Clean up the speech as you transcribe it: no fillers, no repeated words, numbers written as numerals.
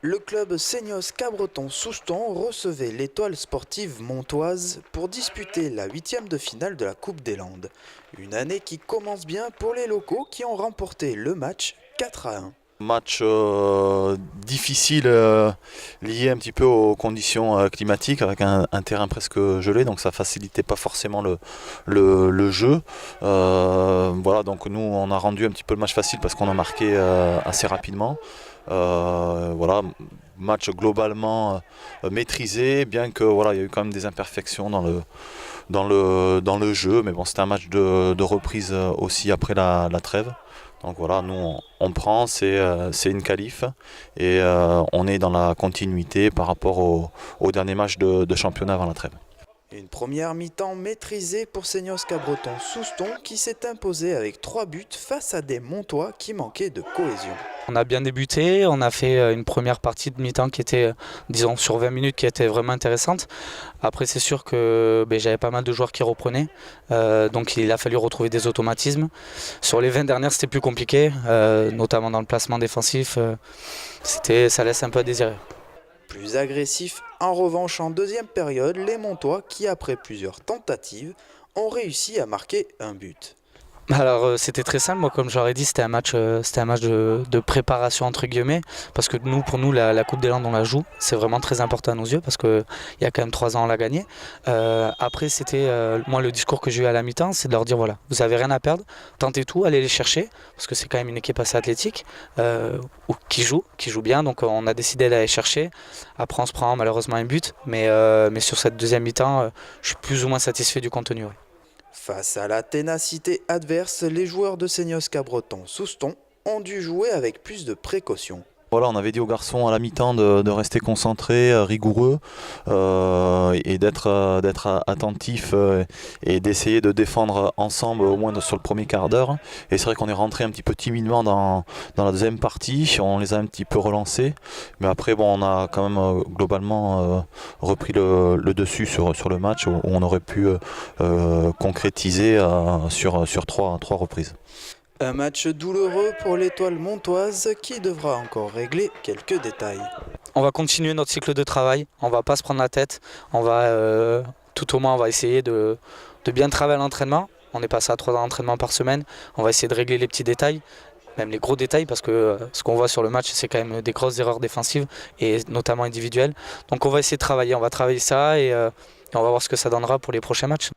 Le club Seignos Cabreton-Souston recevait l'Étoile sportive montoise pour disputer la 8e de finale de la Coupe des Landes. Une année qui commence bien pour les locaux qui ont remporté le match 4-1. Match difficile lié un petit peu aux conditions climatiques avec un terrain presque gelé, donc ça facilitait pas forcément le jeu. Voilà, donc nous on a rendu un petit peu le match facile parce qu'on a marqué assez rapidement. Voilà, match globalement maîtrisé, bien que voilà, il y a eu quand même des imperfections dans le jeu, mais bon, c'était un match de reprise aussi après la trêve. Donc voilà, nous on prend, c'est une qualif et on est dans la continuité par rapport au dernier match de championnat avant la trêve. Une première mi-temps maîtrisée pour Seignos Cabreton-Souston qui s'est imposé avec 3 buts face à des Montois qui manquaient de cohésion. On a bien débuté, on a fait une première partie de mi-temps qui était, disons, sur 20 minutes qui était vraiment intéressante. Après, c'est sûr que j'avais pas mal de joueurs qui reprenaient, donc il a fallu retrouver des automatismes. Sur les 20 dernières, c'était plus compliqué, notamment dans le placement défensif. Ça laisse un peu à désirer. Plus agressif, en revanche en deuxième période, les Montois qui après plusieurs tentatives ont réussi à marquer un but. Alors c'était très simple, moi comme j'aurais dit c'était un match de préparation entre guillemets, parce que pour nous la Coupe des Landes on la joue, c'est vraiment très important à nos yeux parce qu'il y a quand même 3 ans on l'a gagné. Après c'était moi le discours que j'ai eu à la mi-temps, c'est de leur dire voilà, vous avez rien à perdre, tentez tout, allez les chercher, parce que c'est quand même une équipe assez athlétique qui joue bien, donc on a décidé d'aller chercher. Après on se prend malheureusement un but, mais sur cette deuxième mi-temps je suis plus ou moins satisfait du contenu. Ouais. Face à la ténacité adverse, les joueurs de Seignos Cabreton-Souston ont dû jouer avec plus de précaution. Voilà, on avait dit aux garçons à la mi-temps de rester concentrés, rigoureux et d'être attentifs et d'essayer de défendre ensemble au moins sur le premier quart d'heure. Et c'est vrai qu'on est rentré un petit peu timidement dans la deuxième partie, on les a un petit peu relancés. Mais après, bon, on a quand même globalement repris le dessus sur le match où on aurait pu concrétiser sur trois reprises. Un match douloureux pour l'étoile montoise qui devra encore régler quelques détails. On va continuer notre cycle de travail, on va pas se prendre la tête, tout au moins on va essayer de bien travailler à l'entraînement. On est passé à 3 entraînements par semaine, on va essayer de régler les petits détails, même les gros détails parce que ce qu'on voit sur le match c'est quand même des grosses erreurs défensives et notamment individuelles. Donc on va essayer de travailler, on va travailler ça et on va voir ce que ça donnera pour les prochains matchs.